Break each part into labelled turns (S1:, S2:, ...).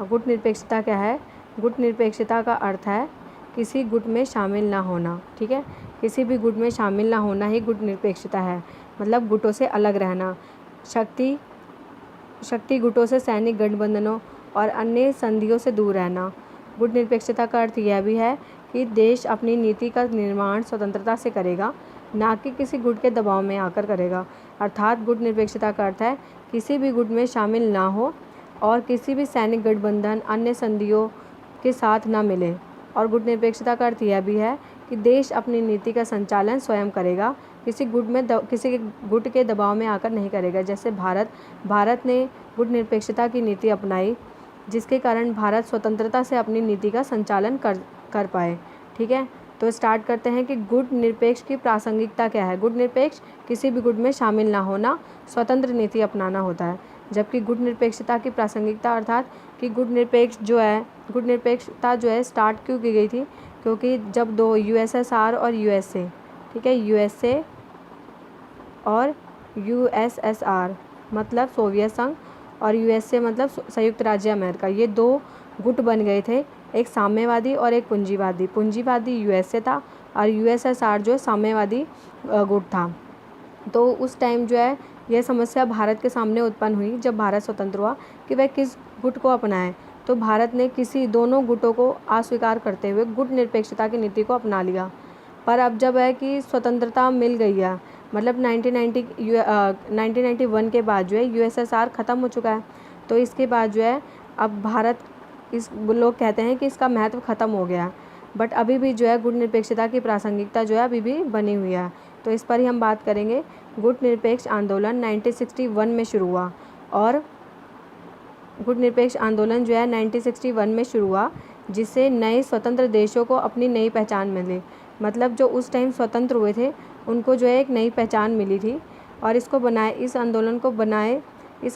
S1: गुट निरपेक्षता क्या है? गुट निरपेक्षता का अर्थ है किसी गुट में शामिल ना होना। ठीक है, किसी भी गुट में शामिल ना होना ही गुट निरपेक्षता है, मतलब गुटों से अलग रहना। शक्ति गुटों से, सैनिक गठबंधनों और अन्य संधियों से दूर रहना। गुट निरपेक्षता का अर्थ यह भी है कि देश अपनी नीति का निर्माण स्वतंत्रता से करेगा, ना कि किसी गुट के दबाव में आकर करेगा। अर्थात गुट निरपेक्षता का अर्थ है किसी भी गुट में शामिल ना हो और किसी भी सैनिक गठबंधन, अन्य संधियों के साथ ना मिले। और गुट निरपेक्षता का अर्थ यह भी है कि देश अपनी नीति का संचालन स्वयं करेगा, किसी गुट के दबाव में आकर नहीं करेगा। जैसे भारत ने गुट निरपेक्षता की नीति अपनाई, जिसके कारण भारत स्वतंत्रता से अपनी नीति का संचालन कर पाए। ठीक है, तो स्टार्ट करते हैं कि गुट निरपेक्ष की प्रासंगिकता क्या है। गुट निरपेक्ष किसी भी गुट में शामिल ना होना, स्वतंत्र नीति अपनाना होता है। जबकि गुट निरपेक्षता की प्रासंगिकता अर्थात कि गुट निरपेक्षता जो है स्टार्ट क्यों की गई थी, क्योंकि जब दो यूएसएसआर और यूएसए, ठीक है, यूएसए और यूएसएसआर मतलब सोवियत संघ और यूएसए मतलब संयुक्त राज्य अमेरिका, ये दो गुट बन गए थे, एक साम्यवादी और एक पूंजीवादी। पूंजीवादी यूएसए था और यूएसएसआर जो साम्यवादी गुट था। तो उस टाइम जो है यह समस्या भारत के सामने उत्पन्न हुई जब भारत स्वतंत्र हुआ कि वह किस गुट को अपनाए। तो भारत ने दोनों गुटों को अस्वीकार करते हुए गुट निरपेक्षता की नीति को अपना लिया। पर अब जब है कि स्वतंत्रता मिल गई है, मतलब 1991 के बाद जो है यूएसएसआर ख़त्म हो चुका है, तो इसके बाद जो है अब लोग कहते हैं कि इसका महत्व ख़त्म हो गया। बट अभी भी जो है गुट निरपेक्षता की प्रासंगिकता जो है अभी भी बनी हुई है। तो इस पर ही हम बात करेंगे। गुट निरपेक्ष आंदोलन 1961 में शुरू हुआ और गुट निरपेक्ष आंदोलन जो है 1961 में शुरू हुआ, जिससे नए स्वतंत्र देशों को अपनी नई पहचान मिली। मतलब जो उस टाइम स्वतंत्र हुए थे उनको जो है एक नई पहचान मिली थी और इस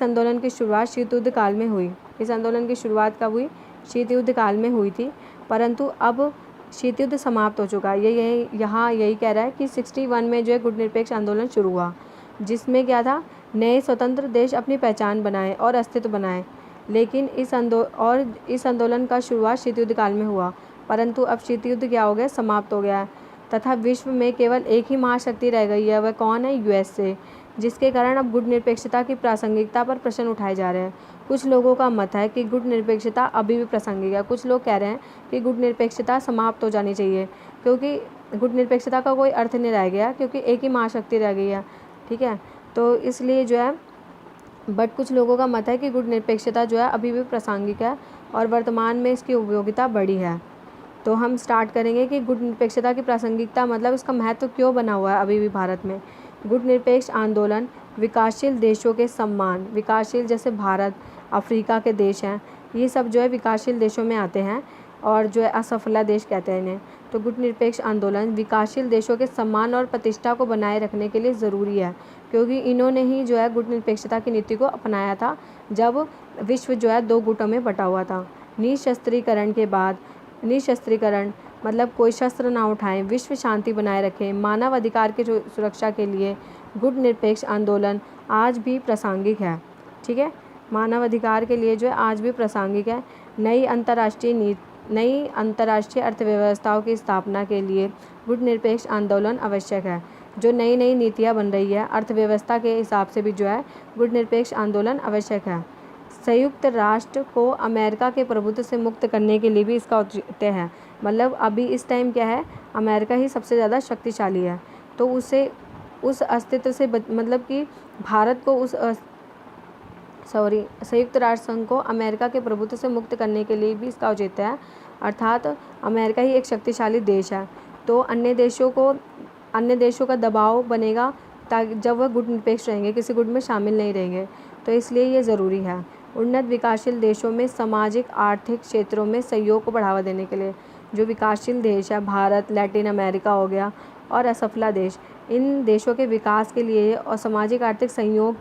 S1: आंदोलन की शुरुआत शीत युद्ध काल में हुई। इस आंदोलन की शुरुआत कब हुई? शीत युद्ध काल में हुई थी, परंतु अब शीत युद्ध समाप्त हो चुका है। यही कह रहा है कि 61 में जो है गुट निरपेक्ष आंदोलन शुरू हुआ, जिसमें क्या था, नए स्वतंत्र देश अपनी पहचान बनाए और अस्तित्व बनाए। लेकिन इस आंदोलन का शुरुआत शीत युद्ध काल में हुआ, परंतु अब शीत युद्ध क्या हो गया? समाप्त हो गया है तथा विश्व में केवल एक ही महाशक्ति रह गई है, वह कौन है? यूएसए। जिसके कारण अब गुट निरपेक्षता की प्रासंगिकता पर प्रश्न उठाए जा रहे हैं। कुछ लोगों का मत है कि गुट निरपेक्षता अभी भी प्रासंगिक है। कुछ लोग कह रहे हैं कि गुट निरपेक्षता समाप्त हो जानी चाहिए, क्योंकि गुट निरपेक्षता का कोई अर्थ नहीं रह गया, क्योंकि एक ही महाशक्ति रह गई है। ठीक है, तो इसलिए जो है, बट कुछ लोगों का मत है कि गुट निरपेक्षता जो है अभी भी प्रासंगिक है और वर्तमान में इसकी उपयोगिता बढ़ी है। तो हम स्टार्ट करेंगे कि गुट निरपेक्षता की प्रासंगिकता मतलब इसका महत्व क्यों बना हुआ है अभी भी भारत में। गुट निरपेक्ष आंदोलन विकासशील देशों के सम्मान, विकासशील जैसे भारत, अफ्रीका के देश हैं, ये सब जो है विकासशील देशों में आते हैं और जो है असफला देश कहते हैं इन्हें। तो गुट निरपेक्ष आंदोलन विकासशील देशों के सम्मान और प्रतिष्ठा को बनाए रखने के लिए ज़रूरी है, क्योंकि इन्होंने ही जो है गुट निरपेक्षता की नीति को अपनाया था जब विश्व जो है दो गुटों में बटा हुआ था। निशस्त्रीकरण मतलब कोई शस्त्र ना उठाएं, विश्व शांति बनाए रखें, मानव अधिकार की सुरक्षा के लिए गुट निरपेक्ष आंदोलन आज भी प्रासंगिक है। ठीक है, मानव अधिकार के लिए जो है आज भी प्रासंगिक है। नई अंतर्राष्ट्रीय अर्थव्यवस्थाओं की स्थापना के लिए गुट निरपेक्ष आंदोलन आवश्यक है। जो नई नीतियाँ बन रही है अर्थव्यवस्था के हिसाब से भी जो है गुट निरपेक्ष आंदोलन आवश्यक है। संयुक्त राष्ट्र को अमेरिका के प्रभुत्व से मुक्त करने के लिए भी इसका औचित्य है। मतलब अभी इस टाइम क्या है, अमेरिका ही सबसे ज़्यादा शक्तिशाली है, तो उसे उस अस्तित्व से मतलब कि भारत को संयुक्त राष्ट्र संघ को अमेरिका के प्रभुत्व से मुक्त करने के लिए भी इसका औचित्य है। अर्थात अमेरिका ही एक शक्तिशाली देश है, तो अन्य देशों का दबाव बनेगा ताकि जब वह गुट निरपेक्ष रहेंगे, किसी गुट में शामिल नहीं रहेंगे, तो इसलिए ये ज़रूरी है। उन्नत विकासशील देशों में सामाजिक आर्थिक क्षेत्रों में सहयोग को बढ़ावा देने के लिए, जो विकासशील देश है, भारत, लैटिन अमेरिका हो गया और असफला देश, इन देशों के विकास के लिए और सामाजिक आर्थिक सहयोग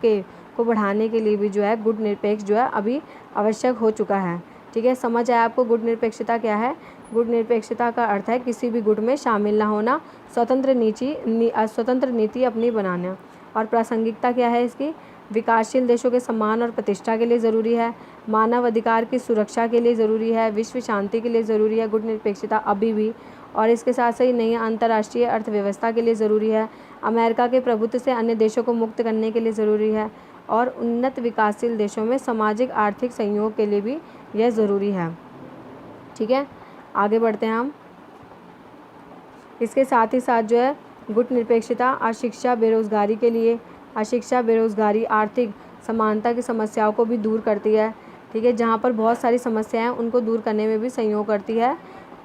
S1: को बढ़ाने के लिए भी जो है गुट निरपेक्ष जो है अभी आवश्यक हो चुका है। ठीक है, समझ आया आपको गुट निरपेक्षता क्या है? गुट निरपेक्षता का अर्थ है किसी भी गुट में शामिल ना होना, स्वतंत्र नीति अपनी बनाना। और प्रासंगिकता क्या है इसकी? विकासशील देशों के सम्मान और प्रतिष्ठा के लिए ज़रूरी है, मानव अधिकार की सुरक्षा के लिए ज़रूरी है, विश्व शांति के लिए ज़रूरी है गुटनिरपेक्षता अभी भी, और इसके साथ ही नई अंतर्राष्ट्रीय अर्थव्यवस्था के लिए ज़रूरी है, अमेरिका के प्रभुत्व से अन्य देशों को मुक्त करने के लिए ज़रूरी है, और उन्नत विकासशील देशों में सामाजिक आर्थिक सहयोग के लिए भी यह ज़रूरी है। ठीक है, आगे बढ़ते हैं हम। इसके साथ ही साथ जो है गुटनिरपेक्षता अशिक्षा बेरोज़गारी के लिए, अशिक्षा बेरोज़गारी आर्थिक समानता की समस्याओं को भी दूर करती है। ठीक है, जहाँ पर बहुत सारी समस्याएं हैं उनको दूर करने में भी सहयोग करती है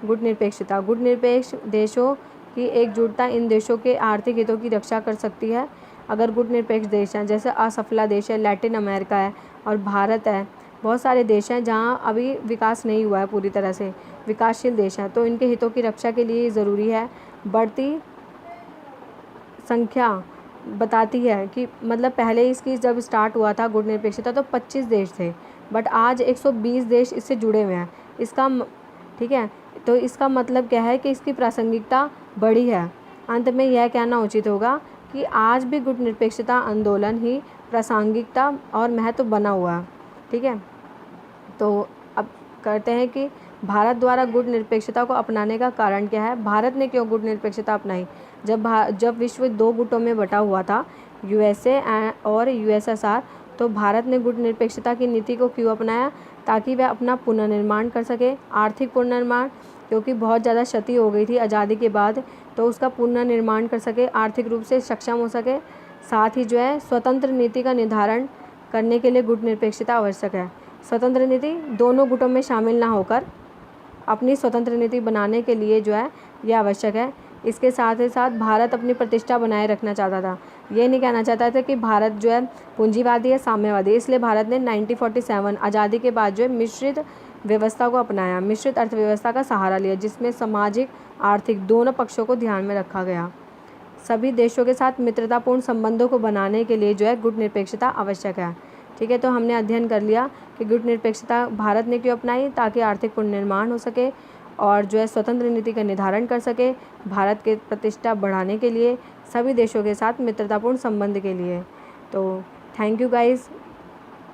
S1: गुटनिरपेक्षता। गुटनिरपेक्ष देशों की एकजुटता इन देशों के आर्थिक हितों की रक्षा कर सकती है। अगर गुटनिरपेक्ष देश हैं, जैसे असफला देश है, लैटिन अमेरिका है और भारत है, बहुत सारे देश हैं जहाँ अभी विकास नहीं हुआ है पूरी तरह से, विकासशील देश हैं, तो इनके हितों की रक्षा के लिए ज़रूरी है। बढ़ती संख्या बताती है कि मतलब पहले इसकी जब स्टार्ट हुआ था गुटनिरपेक्षता तो 25 देश थे, बट आज 120 देश इससे जुड़े हुए हैं। ठीक है, तो इसका मतलब क्या है कि इसकी प्रासंगिकता बढ़ी है। अंत में यह कहना उचित होगा कि आज भी गुटनिरपेक्षता आंदोलन ही प्रासंगिकता और महत्व बना हुआ है। ठीक है, तो अब करते हैं कि भारत द्वारा गुटनिरपेक्षता को अपनाने का कारण क्या है। भारत ने क्यों गुटनिरपेक्षता अपनाई? जब विश्व 2 गुटों में बटा हुआ था, यूएसए और यूएसएसआर, तो भारत ने गुटनिरपेक्षता की नीति को क्यों अपनाया? ताकि वह अपना पुनर्निर्माण कर सके, आर्थिक पुनर्निर्माण, क्योंकि बहुत ज़्यादा क्षति हो गई थी आज़ादी के बाद, तो उसका पुनर्निर्माण कर सके, आर्थिक रूप से सक्षम हो सके। साथ ही जो है स्वतंत्र नीति का निर्धारण करने के लिए गुटनिरपेक्षता आवश्यक है। स्वतंत्र नीति दोनों गुटों में शामिल ना होकर अपनी स्वतंत्र नीति बनाने के लिए जो है ये आवश्यक है। इसके साथ ही साथ भारत अपनी प्रतिष्ठा बनाए रखना चाहता था, ये नहीं कहना चाहता था कि भारत जो है पूंजीवादी है, साम्यवादी। इसलिए भारत ने 1947 आज़ादी के बाद जो है मिश्रित व्यवस्था को अपनाया, मिश्रित अर्थव्यवस्था का सहारा लिया, जिसमें सामाजिक आर्थिक दोनों पक्षों को ध्यान में रखा गया। सभी देशों के साथ मित्रतापूर्ण संबंधों को बनाने के लिए जो है गुटनिरपेक्षता आवश्यक है। ठीक है, तो हमने अध्ययन कर लिया कि गुटनिरपेक्षता भारत ने क्यों अपनाई, ताकि आर्थिक पुनर्निर्माण हो सके और जो है स्वतंत्र नीति का निर्धारण कर सके, भारत के प्रतिष्ठा बढ़ाने के लिए, सभी देशों के साथ मित्रतापूर्ण संबंध के लिए। तो थैंक यू गाइस,